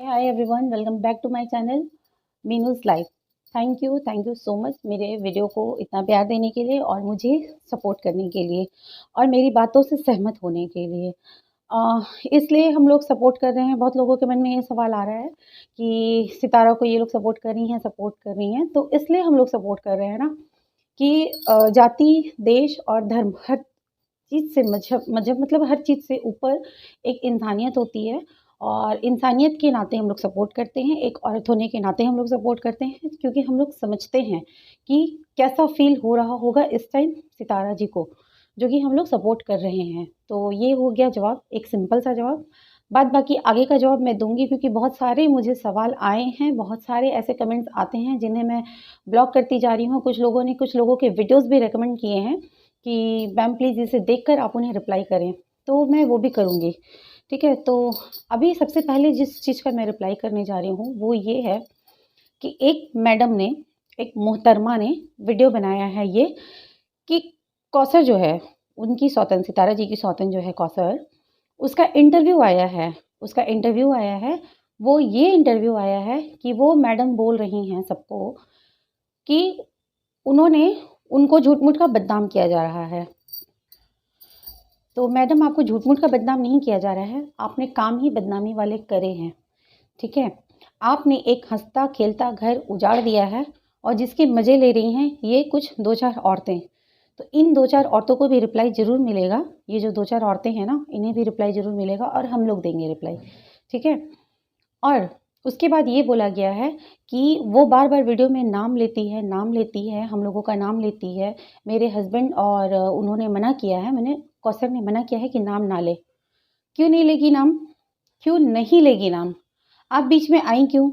Hi everyone, welcome back to my channel Meenu's life. Thank you so much मेरे video को इतना प्यार देने के लिए और मुझे सपोर्ट करने के लिए और मेरी बातों से सहमत होने के लिए। इसलिए हम लोग सपोर्ट कर रहे हैं। बहुत लोगों के मन में ये सवाल आ रहा है कि सितारा को ये लोग सपोर्ट कर रही हैं, तो इसलिए हम लोग सपोर्ट कर रहे हैं ना कि जाति, देश और धर्म हर चीज़ से मज़हब मज़हब मतलब हर चीज़ से ऊपर एक इंसानियत होती है और इंसानियत के नाते हम लोग सपोर्ट करते हैं। एक औरत होने के नाते हम लोग सपोर्ट करते हैं क्योंकि हम लोग समझते हैं कि कैसा फ़ील हो रहा होगा इस टाइम सितारा जी को, जो कि हम लोग सपोर्ट कर रहे हैं। तो ये हो गया जवाब, एक सिंपल सा जवाब। बाद बाकी आगे का जवाब मैं दूँगी क्योंकि बहुत सारे मुझे सवाल आए हैं, बहुत सारे ऐसे कमेंट्स आते हैं जिन्हें मैं ब्लॉक करती जा रही हूँ। कुछ लोगों ने कुछ लोगों के वीडियोज़ भी रिकमेंड किए हैं कि मैम प्लीज़ इसे देखकर आप उन्हें रिप्लाई करें, तो मैं वो भी करूँगी। ठीक है? तो अभी सबसे पहले जिस चीज़ का मैं रिप्लाई करने जा रही हूँ, वो ये है कि एक मैडम ने, एक मोहतरमा ने वीडियो बनाया है ये कि कौसर जो है, उनकी सौतन, सितारा जी की सौतन जो है कौसर, उसका इंटरव्यू आया है। वो ये इंटरव्यू आया है कि वो मैडम बोल रही हैं सबको कि उन्होंने उनको झूठ-मूठ का बदनाम किया जा रहा है। तो मैडम, आपको झूठ-मूठ का बदनाम नहीं किया जा रहा है, आपने काम ही बदनामी वाले करे हैं, ठीक है? आपने एक हँसता-खेलता घर उजाड़ दिया है और जिसके मज़े ले रही हैं ये कुछ 2-4 औरतें। तो इन 2-4 औरतों को भी रिप्लाई ज़रूर मिलेगा। ये जो 2-4 औरतें हैं ना, इन्हें भी रिप्लाई ज़रूर मिलेगा और हम लोग देंगे रिप्लाई, ठीक है? और उसके बाद ये बोला गया है कि वो बार-बार वीडियो में नाम लेती है, हम लोगों का नाम लेती है। मेरे हस्बैंड और उन्होंने मना किया है, कौसर ने मना किया है कि नाम ना ले। क्यों नहीं लेगी नाम? क्यों नहीं लेगी नाम? आप बीच में आई क्यों?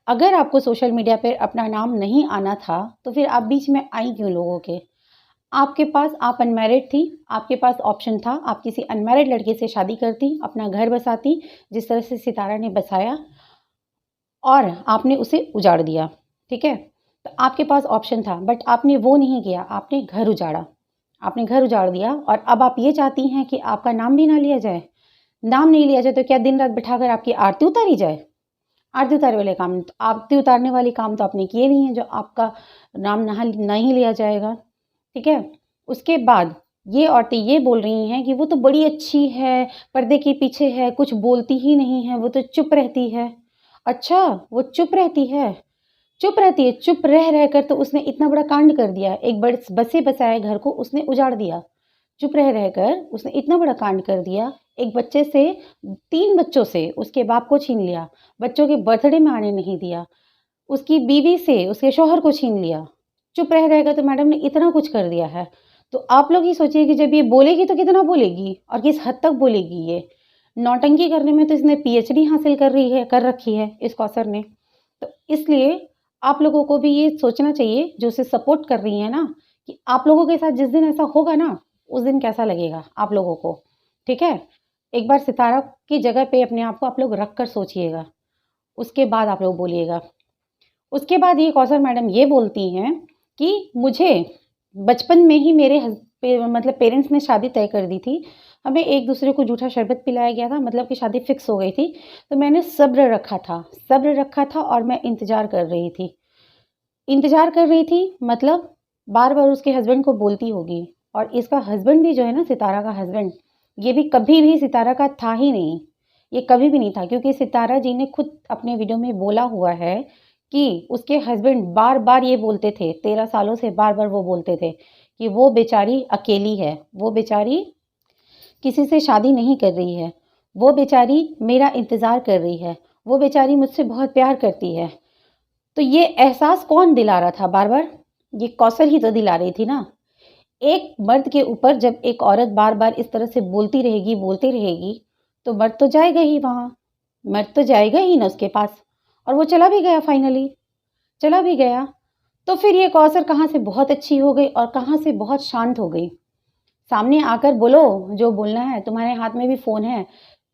अगर आपको सोशल मीडिया पे अपना नाम नहीं आना था, तो फिर आप बीच में आई क्यों लोगों के? आपके पास, आप अनमैरिड थी, आपके पास ऑप्शन था, आप किसी अनमैरिड लड़के से शादी करती, अपना घर बसाती, जिस तरह से सितारा ने बसाया और आपने उसे उजाड़ दिया, ठीक है? तो आपके पास ऑप्शन था, बट आपने वो नहीं किया, आपने घर उजाड़ा। आपने घर उजाड़ दिया और अब आप ये चाहती हैं कि आपका नाम भी ना लिया जाए। नाम नहीं लिया जाए तो क्या दिन रात बिठाकर आपकी आरती उतारी जाए? आरती उतारने वाले काम तो आपने किए नहीं हैं, जो आपका नाम नहीं लिया जाएगा, ठीक है? उसके बाद ये औरतें ये बोल रही हैं कि वो तो बड़ी अच्छी है, पर्दे के पीछे है, कुछ बोलती ही नहीं है, वो तो चुप रहती है। अच्छा, वो चुप रहती है? चुप रहती है, चुप रह कर तो उसने इतना बड़ा कांड कर दिया, एक बसे-बसाए घर को उसने उजाड़ दिया। चुप रह कर उसने इतना बड़ा कांड कर दिया, एक बच्चे से, 3 बच्चों से उसके बाप को छीन लिया, बच्चों के बर्थडे में आने नहीं दिया, उसकी बीवी से उसके शौहर को छीन लिया। चुप रह कर तो मैडम ने इतना कुछ कर दिया है। तो आप लोग ही सोचिए कि जब ये बोलेगी तो कितना बोलेगी और किस हद तक बोलेगी ये। नौटंकी करने में तो इसने पीएचडी हासिल कर रखी है इस कौसर ने। तो इसलिए आप लोगों को भी ये सोचना चाहिए, जो उसे सपोर्ट कर रही हैं ना, कि आप लोगों के साथ जिस दिन ऐसा होगा ना, उस दिन कैसा लगेगा आप लोगों को, ठीक है? एक बार सितारा की जगह पे अपने आप को आप लोग रख कर सोचिएगा, उसके बाद आप लोग बोलिएगा। उसके बाद ये कौसर मैडम ये बोलती हैं कि मुझे बचपन में ही मेरे मतलब पेरेंट्स ने शादी तय कर दी थी। हमें एक-दूसरे को जूठा शरबत पिलाया गया था, मतलब कि शादी फिक्स हो गई थी। तो मैंने सब्र रखा था और मैं इंतज़ार कर रही थी। इंतज़ार कर रही थी मतलब बार-बार उसके हस्बैंड को बोलती होगी और इसका हस्बैंड भी जो है ना, सितारा का हस्बैंड, ये भी कभी भी सितारा का था ही नहीं। ये कभी भी नहीं था क्योंकि सितारा जी ने खुद अपने वीडियो में बोला हुआ है कि उसके हस्बैंड बार-बार ये बोलते थे, 13 सालों से बार-बार वो बोलते थे कि वो बेचारी अकेली है, वो बेचारी किसी से शादी नहीं कर रही है, वो बेचारी मेरा इंतज़ार कर रही है, वो बेचारी मुझसे बहुत प्यार करती है। तो ये एहसास कौन दिला रहा था बार-बार? ये कौसर ही तो दिला रही थी ना। एक मर्द के ऊपर जब एक औरत बार-बार इस तरह से बोलती रहेगी, तो मर्द तो जाएगा ही वहाँ, मर्द तो जाएगा ही ना उसके पास और वो चला भी गया फाइनली, चला भी गया। तो फिर ये कौसर कहाँ से बहुत अच्छी हो गई और कहाँ से बहुत शांत हो गई। सामने आकर बोलो जो बोलना है, तुम्हारे हाथ में भी फ़ोन है।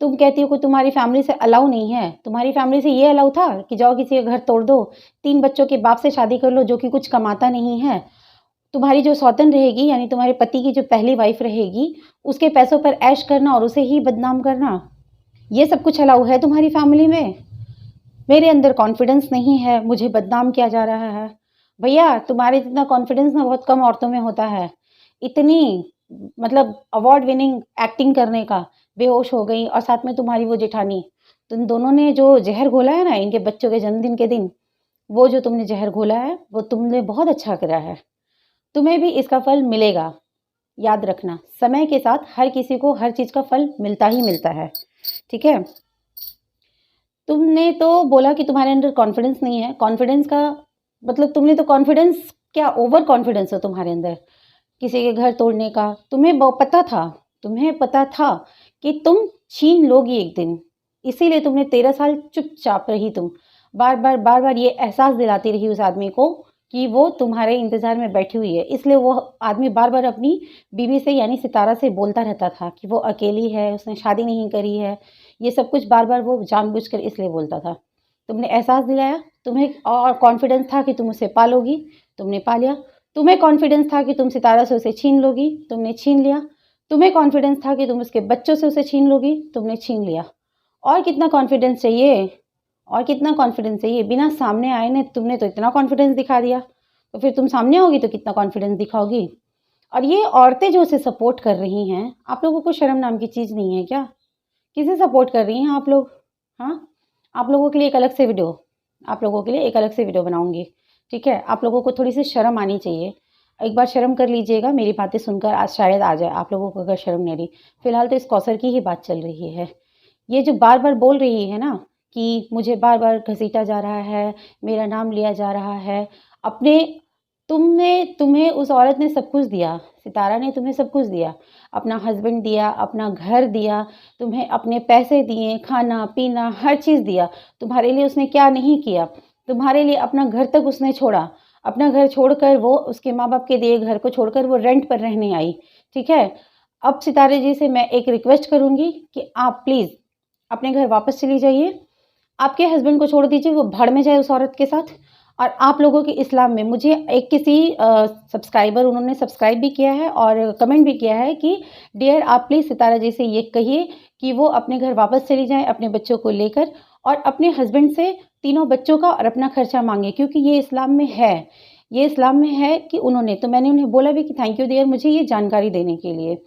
तुम कहती हो कि तुम्हारी फैमिली से अलाउ नहीं है। तुम्हारी फैमिली से ये अलाउ था कि जाओ किसी का घर तोड़ दो, 3 बच्चों के बाप से शादी कर लो जो कि कुछ कमाता नहीं है। तुम्हारी जो सौतन रहेगी यानी तुम्हारे पति की जो पहली वाइफ़ रहेगी, उसके पैसों पर ऐश करना और उसे ही बदनाम करना, ये सब कुछ अलाउ है तुम्हारी फैमिली में? मेरे अंदर कॉन्फिडेंस नहीं है, मुझे बदनाम किया जा रहा है। भैया तुम्हारे जितना कॉन्फिडेंस ना बहुत कम औरतों में होता है। इतनी मतलब अवार्ड विनिंग एक्टिंग करने का, बेहोश हो गई और साथ में तुम्हारी वो जेठानी, तुम दोनों ने जो ज़हर घोला है ना इनके बच्चों के जन्मदिन के दिन, वो जो तुमने ज़हर घोला है, वो तुमने बहुत अच्छा करा है। तुम्हें भी इसका फल मिलेगा। याद रखना, समय के साथ हर किसी को हर चीज़ का फल मिलता ही मिलता है, ठीक है? तुमने तो बोला कि तुम्हारे अंदर कॉन्फिडेंस नहीं है। कॉन्फिडेंस का मतलब तुमने तो कॉन्फिडेंस क्या ओवर कॉन्फिडेंस है तुम्हारे अंदर, किसी के घर तोड़ने का। तुम्हें पता था कि तुम छीन लोगी एक दिन, इसीलिए तुमने 13 साल चुपचाप रही तुम। बार-बार ये एहसास दिलाती रही उस आदमी को कि वो तुम्हारे इंतज़ार में बैठी हुई है। इसलिए वो आदमी बार-बार अपनी बीवी से यानी सितारा से बोलता रहता था कि वो अकेली है, उसने शादी नहीं करी है। ये सब कुछ बार-बार वो जानबूझकर इसलिए बोलता था। तुमने एहसास दिलाया, तुम्हें और कॉन्फिडेंस था कि तुम उसे पालोगी, तुमने पा लिया। तुम्हें कॉन्फिडेंस था कि तुम सितारा से उसे छीन लोगी, तुमने छीन लिया। तुम्हें कॉन्फिडेंस था कि तुम उसके बच्चों से उसे छीन लोगी, तुमने छीन लिया। और कितना कॉन्फिडेंस चाहिए? और कितना कॉन्फिडेंस चाहिए? बिना सामने आए ने तुमने तो इतना कॉन्फिडेंस दिखा दिया, तो फिर तुम सामने आओगी तो कितना कॉन्फिडेंस दिखाओगी? और ये औरतें जो उसे सपोर्ट कर रही हैं, आप लोगों को शर्म नाम की चीज़ नहीं है क्या? किसे सपोर्ट कर रही हैं आप लोग? हाँ? आप लोगों के लिए एक अलग से वीडियो आप लोगों के लिए एक अलग से वीडियो बनाऊँगी, ठीक है? आप लोगों को थोड़ी-सी शर्म आनी चाहिए। एक बार शर्म कर लीजिएगा, मेरी बातें सुनकर आज शायद आ जाए आप लोगों को अगर शर्म नहीं आ रही। फिलहाल तो इस कौसर की ही बात चल रही है। ये जो बार-बार बोल रही है ना कि मुझे बार-बार घसीटा जा रहा है, मेरा नाम लिया जा रहा है, अपने तुम्हें उस औरत ने सब कुछ दिया, सितारा ने तुम्हें सब कुछ दिया। अपना हस्बैंड दिया, अपना घर दिया, तुम्हें अपने पैसे दिए, खाना-पीना हर चीज़ दिया। तुम्हारे लिए उसने क्या नहीं किया? तुम्हारे लिए अपना घर तक उसने छोड़ा। अपना घर छोड़कर वो उसके माँ-बाप के दिए घर को छोड़कर वो रेंट पर रहने आई, ठीक है? अब सितारे जी से मैं एक रिक्वेस्ट करूँगी कि आप प्लीज़ अपने घर वापस चली जाइए। आपके हस्बैंड को छोड़ दीजिए, वो भाड़ में जाए उस औरत के साथ। और आप लोगों के इस्लाम में मुझे एक किसी सब्सक्राइबर उन्होंने सब्सक्राइब भी किया है और कमेंट भी किया है कि डियर आप प्लीज़ सितारा जी से ये कहिए कि वो अपने घर वापस चली जाएँ अपने बच्चों को लेकर और अपने हस्बैंड से तीनों बच्चों का और अपना खर्चा माँगे क्योंकि ये इस्लाम में है। ये इस्लाम में है कि उन्होंने तो मैंने उन्हें बोला भी कि थैंक यू डियर मुझे ये जानकारी देने के लिए।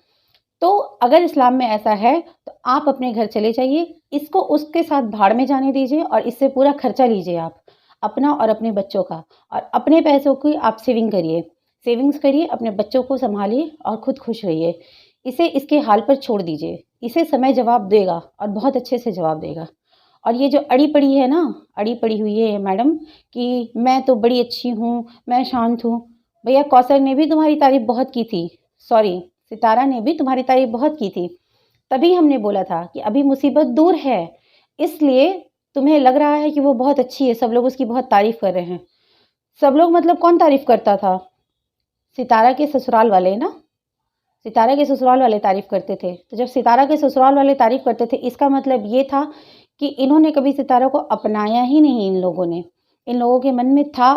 तो अगर इस्लाम में ऐसा है तो आप अपने घर चले जाइए, इसको उसके साथ भाड़ में जाने दीजिए और इससे पूरा खर्चा लीजिए आप, अपना और अपने बच्चों का और अपने पैसों की आप सेविंग करिए। सेविंग्स करिए, अपने बच्चों को सँभालिए और खुद खुश रहिए। इसे इसके हाल पर छोड़ दीजिए, इसे समय जवाब देगा और बहुत अच्छे से जवाब देगा। और ये जो अड़ी पड़ी है ना, अड़ी पड़ी हुई है मैडम कि मैं तो बड़ी अच्छी हूँ, मैं शांत हूँ। भैया कौसर ने भी तुम्हारी तारीफ़ बहुत की थी, सॉरी सितारा ने भी तुम्हारी तारीफ़ बहुत की थी। तभी हमने बोला था कि अभी मुसीबत दूर है, इसलिए तुम्हें लग रहा है कि वो बहुत अच्छी है, सब लोग उसकी बहुत तारीफ़ कर रहे हैं। सब लोग मतलब कौन तारीफ़ करता था? सितारा के ससुराल वाले ना, सितारा के ससुराल वाले तारीफ़ करते थे। तो जब सितारा के ससुराल वाले तारीफ़ करते थे, इसका मतलब ये था कि इन्होंने कभी सितारा को अपनाया ही नहीं इन लोगों ने। इन लोगों के मन में था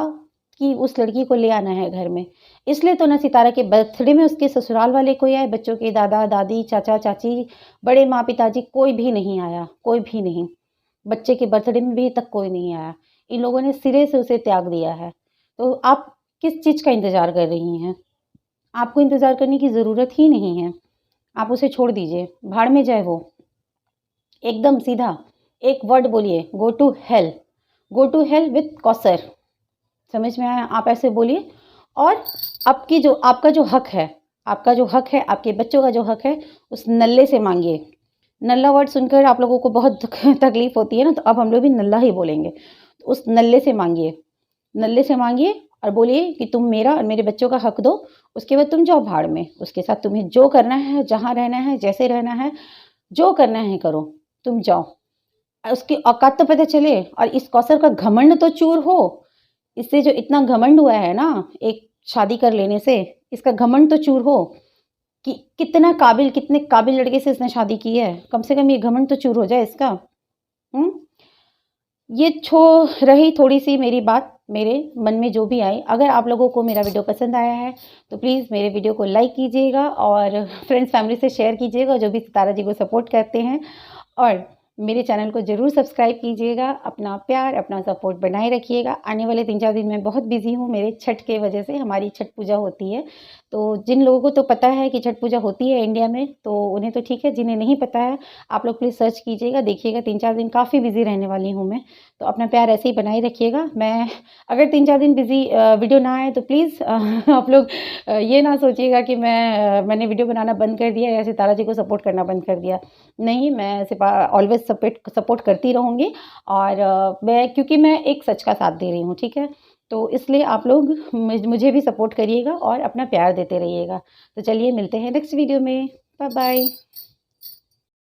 कि उस लड़की को ले आना है घर में। इसलिए तो ना सितारा के बर्थडे में उसके ससुराल वाले कोई आए, बच्चों के दादा-दादी, चाचा-चाची, बड़े माँ-पिताजी कोई भी नहीं आया, कोई भी नहीं। बच्चे के बर्थडे में भी तक कोई नहीं आया। इन लोगों ने सिरे से उसे त्याग दिया है। तो आप किस चीज़ का इंतज़ार कर रही हैं? आपको इंतज़ार करने की ज़रूरत ही नहीं है। आप उसे छोड़ दीजिए, भाड़ में जाए वो। एकदम सीधा एक वर्ड बोलिए, go to hell with Kausar. समझ में आया? आप ऐसे बोलिए और आपका जो हक है, आपके बच्चों का जो हक है, उस नल्ले से माँगिए। नल्ला वर्ड सुनकर आप लोगों को बहुत तकलीफ़ होती है ना, तो अब हम लोग भी नल्ला ही बोलेंगे। तो उस नल्ले से माँगिए और बोलिए कि तुम मेरा और मेरे बच्चों का हक दो, उसके बाद तुम जाओ भाड़ में। उसके साथ तुम्हें जो करना है, जहाँ रहना है, जैसे रहना है, जो करना है करो, तुम जाओ। उसकी औकात तो पता चले और इस कौसर का घमंड तो चूर हो। इससे जो इतना घमंड हुआ है ना, एक शादी कर लेने से, इसका घमंड तो चूर हो कि कितने काबिल लड़के से इसने शादी की है। कम से कम ये घमंड तो चूर हो जाए इसका। हुँ? ये छो रही थोड़ी-सी मेरी बात, मेरे मन में जो भी आई। अगर आप लोगों को मेरा वीडियो पसंद आया है, तो प्लीज़ मेरे वीडियो को लाइक कीजिएगा और फ्रेंड्स फैमिली से शेयर कीजिएगा, जो भी सितारा जी को सपोर्ट करते हैं। और मेरे चैनल को ज़रूर सब्सक्राइब कीजिएगा, अपना प्यार, अपना सपोर्ट बनाए रखिएगा। आने वाले 3-4 दिन मैं बहुत बिज़ी हूँ, मेरे छठ के वजह से हमारी छठ पूजा होती है। तो जिन लोगों को तो पता है कि छठ पूजा होती है इंडिया में, तो उन्हें तो ठीक है, जिन्हें नहीं पता है, आप लोग प्लीज़ सर्च कीजिएगा, देखिएगा 3-4 दिन काफ़ी बिज़ी रहने वाली हूँ मैं। तो अपना प्यार ऐसे ही बनाए रखिएगा। मैं अगर 3-4 दिन वीडियो ना आए तो प्लीज़ आप लोग ये ना सोचिएगा कि मैंने वीडियो बनाना बंद कर दिया या सितारा जी को सपोर्ट करना बंद कर दिया। नहीं, मैं ऑलवेज़ सपोर्ट करती रहूँगी और क्योंकि मैं एक सच का साथ दे रही हूँ, ठीक है? तो इसलिए आप लोग मुझे भी सपोर्ट करिएगा और अपना प्यार देते रहिएगा। तो चलिए मिलते हैं नेक्स्ट वीडियो में। Bye bye.